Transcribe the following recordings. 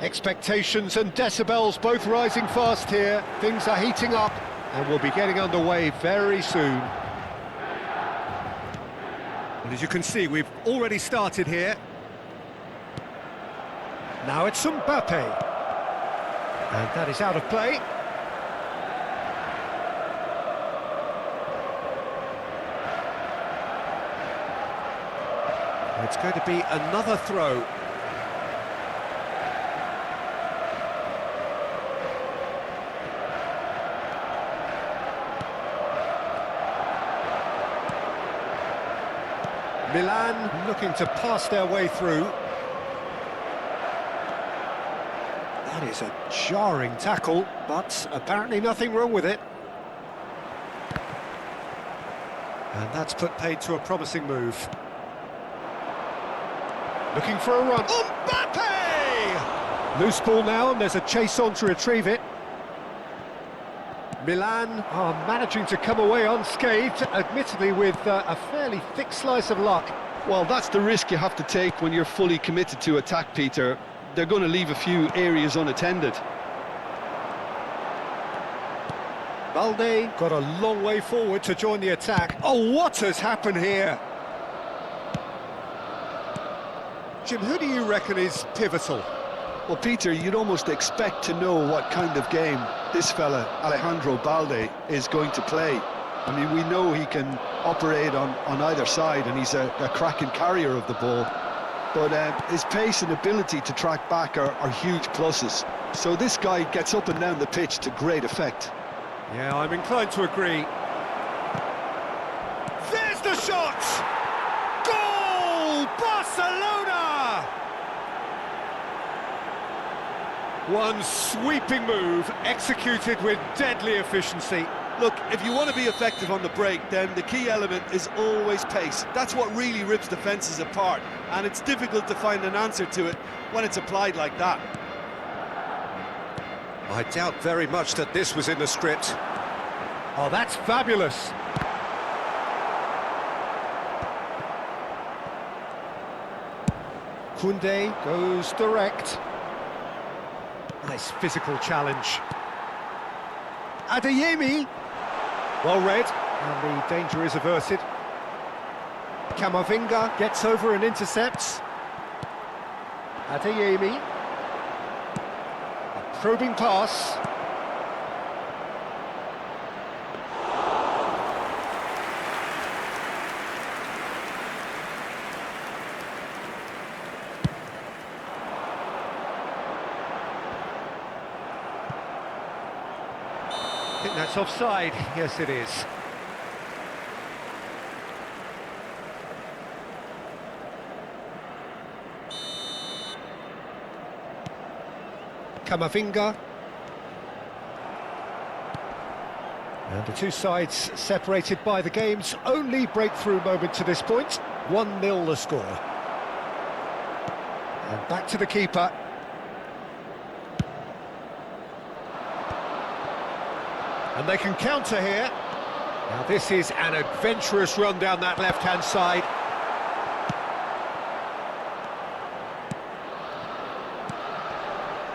Expectations and decibels both rising fast here. Things are heating up and we'll be getting underway very soon. And as you can see, we've already started here. Now it's Mbappe. And that is out of play. It's going to be another throw. Milan looking to pass their way through. That is a jarring tackle, but apparently nothing wrong with it. And that's put paid to a promising move. Looking for a run. Mbappe! Loose ball now, and there's a chase on to retrieve it. Milan are managing to come away unscathed, admittedly with a fairly thick slice of luck. Well, that's the risk you have to take when you're fully committed to attack, Peter. They're going to leave a few areas unattended. Balde got a long way forward to join the attack. Oh, what has happened here? Jim, who do you reckon is pivotal? Well, Peter, you'd almost expect to know what kind of game this fella, Alejandro Balde, is going to play. I mean, we know he can operate on either side, and he's a cracking carrier of the ball. But his pace and ability to track back are huge pluses. So this guy gets up and down the pitch to great effect. Yeah, I'm inclined to agree. There's the shot! Goal! Barcelona! One sweeping move, executed with deadly efficiency. Look, if you want to be effective on the break, then the key element is always pace. That's what really rips defences apart, and it's difficult to find an answer to it when it's applied like that. I doubt very much that this was in the script. Oh, that's fabulous. Koundé goes direct. Nice physical challenge. Adeyemi. Well read, and the danger is averted. Camavinga gets over and intercepts. Adeyemi. A probing pass. I think that's offside. Yes, it is. Camavinga. And the two sides separated by the game's only breakthrough moment to this point. 1-0 the score. And back to the keeper. And they can counter here. Now this is an adventurous run down that left-hand side.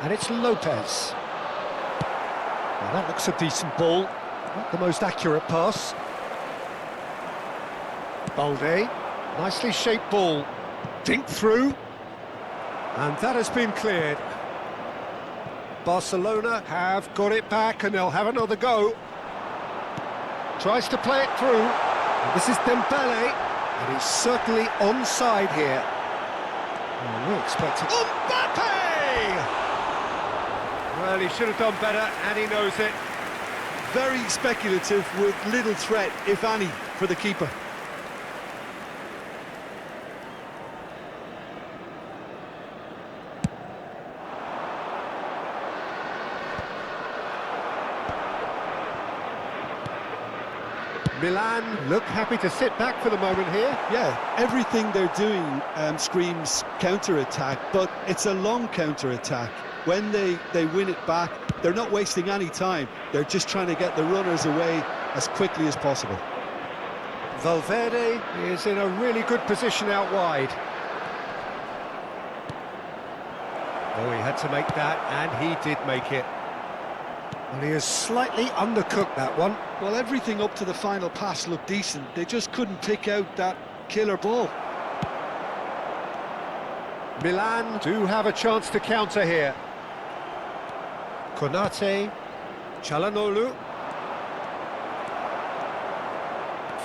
And it's Lopez. Now that looks a decent ball. Not the most accurate pass. Balde, nicely shaped ball. Dink through. And that has been cleared. Barcelona have got it back and they'll have another go. Tries to play it through. And this is Dembele, and he's certainly onside here. Oh, we expected... Mbappe! Well, he should have done better, and he knows it. Very speculative with little threat, if any, for the keeper. Milan look happy to sit back for the moment here. Yeah, everything they're doing screams counter-attack, but it's a long counter-attack. When they win it back, they're not wasting any time. They're just trying to get the runners away as quickly as possible. Valverde is in a really good position out wide. Oh, he had to make that, and he did make it. Well, he has slightly undercooked that one. Well, everything up to the final pass looked decent. They just couldn't pick out that killer ball. Milan do have a chance to counter here. Konate, Çalhanoğlu.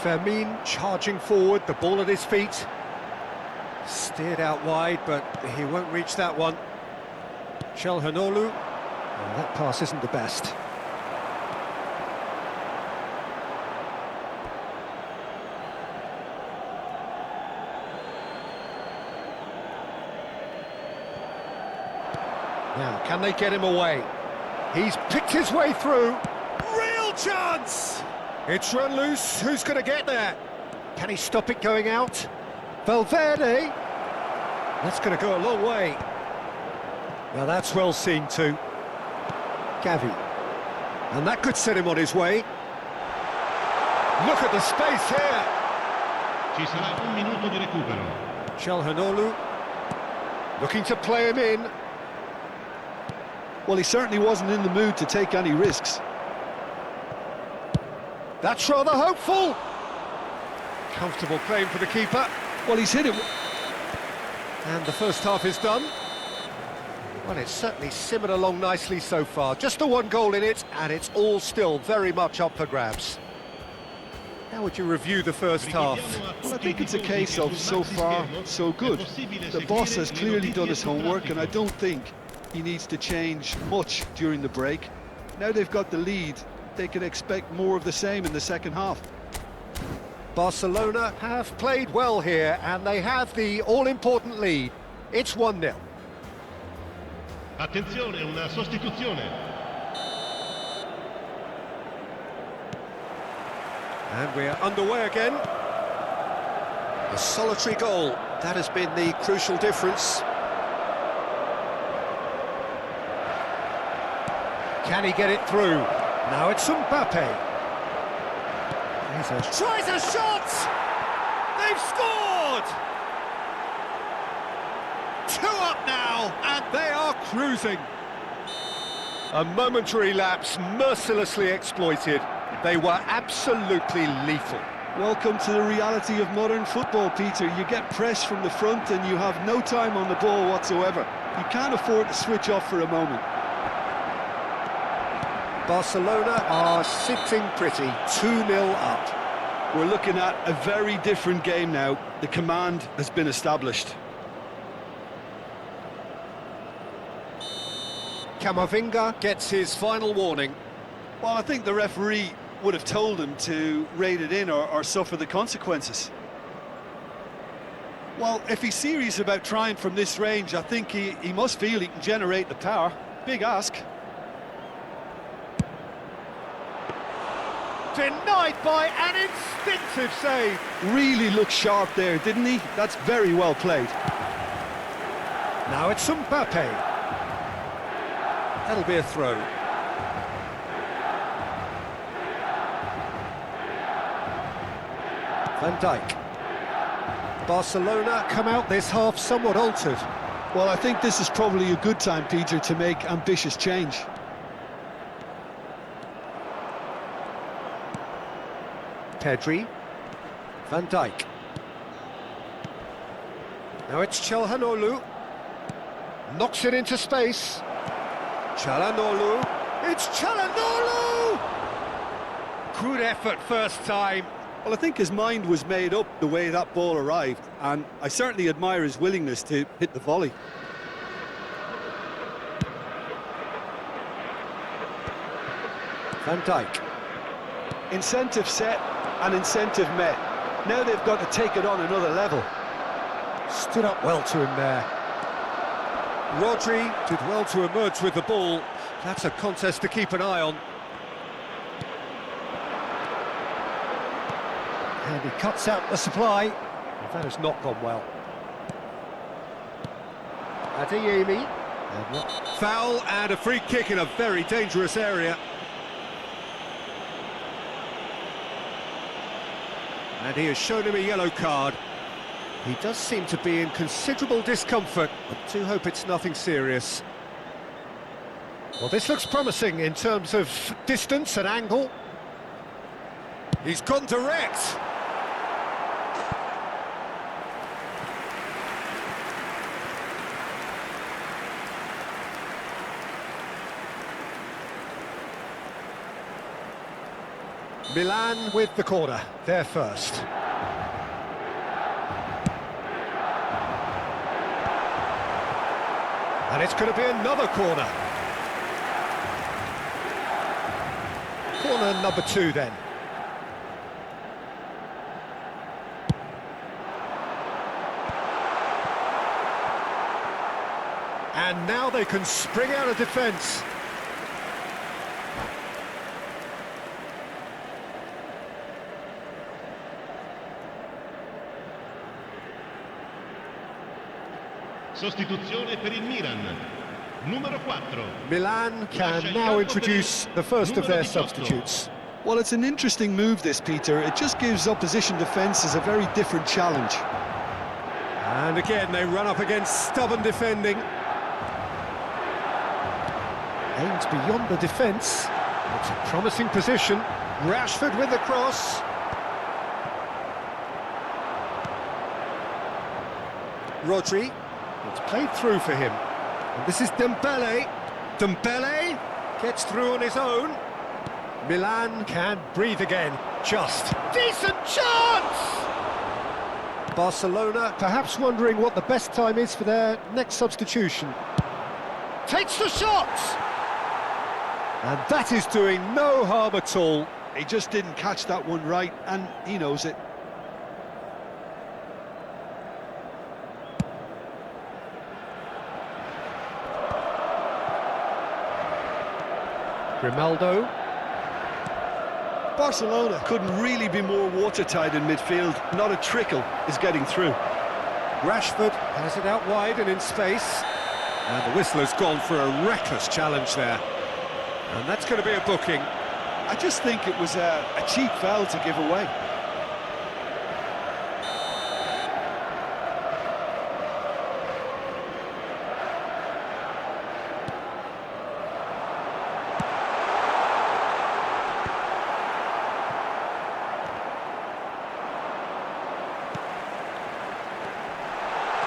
Fermin charging forward, the ball at his feet. Steered out wide, but he won't reach that one. Çalhanoğlu. Well, that pass isn't the best. Now, can they get him away? He's picked his way through. Real chance! It's run loose. Who's going to get there? Can he stop it going out? Valverde. That's going to go a long way. Now that's well seen too. Gavi. And that could set him on his way. Look at the space here. Ci sarà un minuto di recupero. Çalhanoğlu looking to play him in. Well, he certainly wasn't in the mood to take any risks. That's rather hopeful. Comfortable claim for the keeper. Well, he's hit it. And the first half is done. Well, it's certainly simmered along nicely so far. Just the one goal in it, and it's all still very much up for grabs. How would you review the first half? Well, I think it's a case of so far, so good. The boss has clearly done his homework, and I don't think he needs to change much during the break. Now they've got the lead, they can expect more of the same in the second half. Barcelona have played well here, and they have the all-important lead. It's 1-0. Attenzione, una sostituzione. And we're underway again. A solitary goal, that has been the crucial difference. Can he get it through? Now it's Mbappe. Tries a shot! They've scored! 2 up now, and they are cruising. A momentary lapse mercilessly exploited. They were absolutely lethal. Welcome to the reality of modern football, Peter. You get pressed from the front and you have no time on the ball whatsoever. You can't afford to switch off for a moment. Barcelona are sitting pretty, 2-0 up. We're looking at a very different game now. The command has been established. Camavinga gets his final warning. Well, I think the referee would have told him to rate it in or suffer the consequences. Well, if he's serious about trying from this range, I think he must feel he can generate the power. Big ask. Denied by an instinctive save. Really looked sharp there, didn't he? That's very well played. Now it's Mbappe. That'll be a throw. Van Dijk. Barcelona come out this half somewhat altered. Well, I think this is probably a good time, Peter, to make ambitious change. Pedri. Van Dijk. Now it's Çalhanoğlu. Knocks it into space. Çalhanoğlu. It's Çalhanoğlu! Good effort first time. Well, I think his mind was made up the way that ball arrived, and I certainly admire his willingness to hit the volley. Van Dijk. Incentive set and incentive met. Now they've got to take it on another level. Stood up well to him there. Rodri did well to emerge with the ball. That's a contest to keep an eye on. And he cuts out the supply. That has not gone well. Adeyemi. Foul and a free kick in a very dangerous area. And he has shown him a yellow card. He does seem to be in considerable discomfort, but do hope it's nothing serious. Well, this looks promising in terms of distance and angle. He's gone direct. Milan with the corner, they're first. And it's going to be another corner. Corner number 2 then. And now they can spring out of defence. Sostituzione per il Milan. Numero 4. Milan can now introduce the first of their substitutes. Well, it's an interesting move, this, Peter. It just gives opposition defences a very different challenge. And again, they run up against stubborn defending. Aims beyond the defence. It's a promising position. Rashford with the cross. Rodri. It's played through for him. And this is Dembele. Dembele gets through on his own. Milan can breathe again. Just. Decent chance! Barcelona perhaps wondering what the best time is for their next substitution. Takes the shot! And that is doing no harm at all. He just didn't catch that one right, and he knows it. Grimaldo. Barcelona couldn't really be more watertight in midfield. Not a trickle is getting through. Rashford has it out wide and in space. And the whistle has gone for a reckless challenge there. And that's going to be a booking. I just think it was a cheap foul to give away.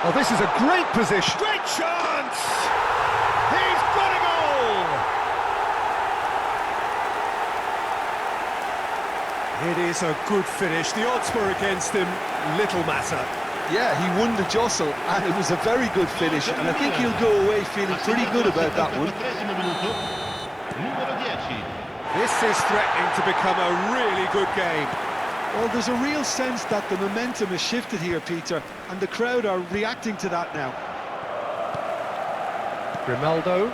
Oh, this is a great position. Great chance! He's got a goal! It is a good finish. The odds were against him. Little matter. Yeah, he won the jostle, and it was a very good finish, and I think he'll go away feeling pretty good about that one. This is threatening to become a really good game. Well, there's a real sense that the momentum has shifted here, Peter, and the crowd are reacting to that now. Grimaldo.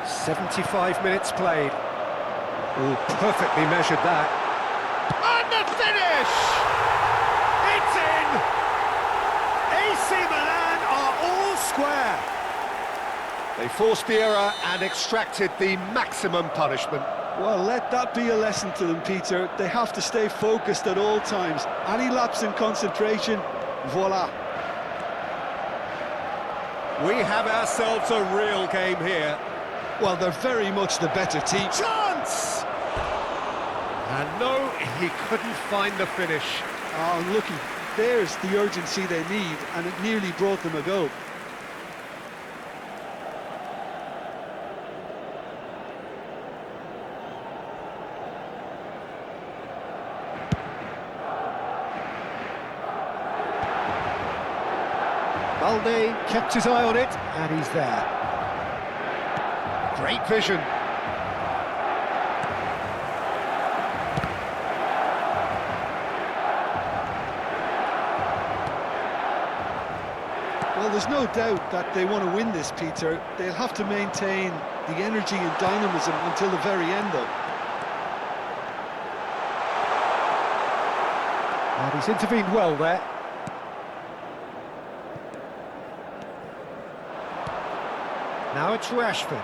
75 minutes played. Oh, perfectly measured that. And the finish! It's in! AC Milan are all square. They forced the error and extracted the maximum punishment. Well, let that be a lesson to them, Peter. They have to stay focused at all times. Any lapse in concentration, voila. We have ourselves a real game here. Well, they're very much the better team. Chance! And no, he couldn't find the finish. Oh, looky, there's the urgency they need, and it nearly brought them a goal. Balde kept his eye on it, and he's there. Great vision. Well, there's no doubt that they want to win this, Peter. They'll have to maintain the energy and dynamism until the very end, though. And he's intervened well there. Now it's Rashford.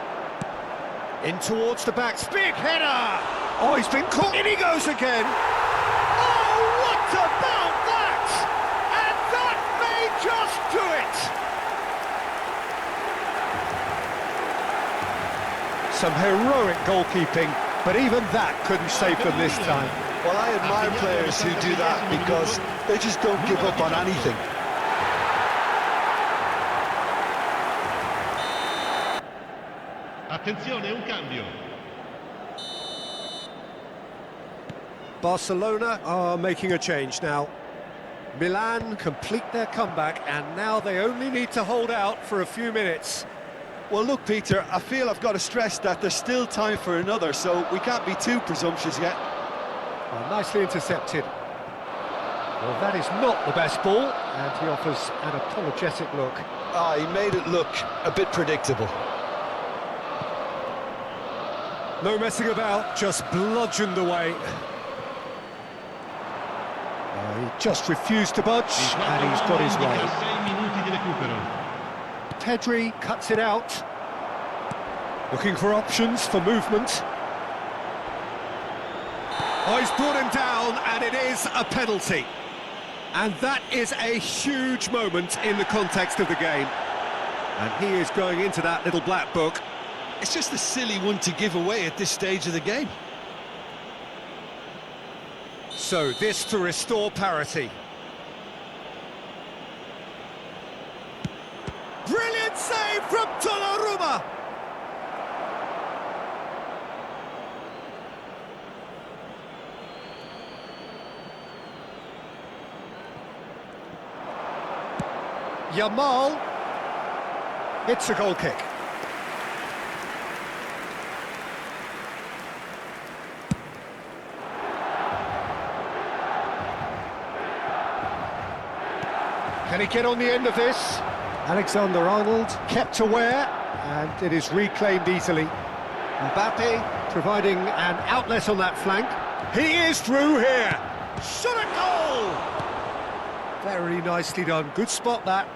In towards the back, big header! Oh, he's been caught, in he goes again! Oh, what about that? Some heroic goalkeeping, but even that couldn't save them this time. Well, I admire players who do that because they just don't give up on anything. Attenzione, un cambio. Barcelona are making a change now. Milan complete their comeback, and now they only need to hold out for a few minutes. Well, look, Peter, I feel I've got to stress that there's still time for another, so we can't be too presumptuous yet. Well, nicely intercepted. Well, that is not the best ball, and he offers an apologetic look. He made it look a bit predictable. No messing about, just bludgeoned away. He just refused to budge, and he's got his way. 6 minuti di recupero. Pedri cuts it out. Looking for options for movement. Oh, he's brought him down, and it is a penalty. And that is a huge moment in the context of the game. And he is going into that little black book. It's just a silly one to give away at this stage of the game. So this to restore parity. Brilliant save from Donnarumma! Yamal. It's a goal kick. Can he get on the end of this? Alexander-Arnold kept aware, and it is reclaimed easily. Mbappe providing an outlet on that flank. He is through here! Shot a goal! Very nicely done, good spot that.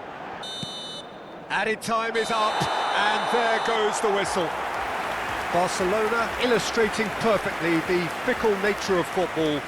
Added time is up, and there goes the whistle. Barcelona illustrating perfectly the fickle nature of football.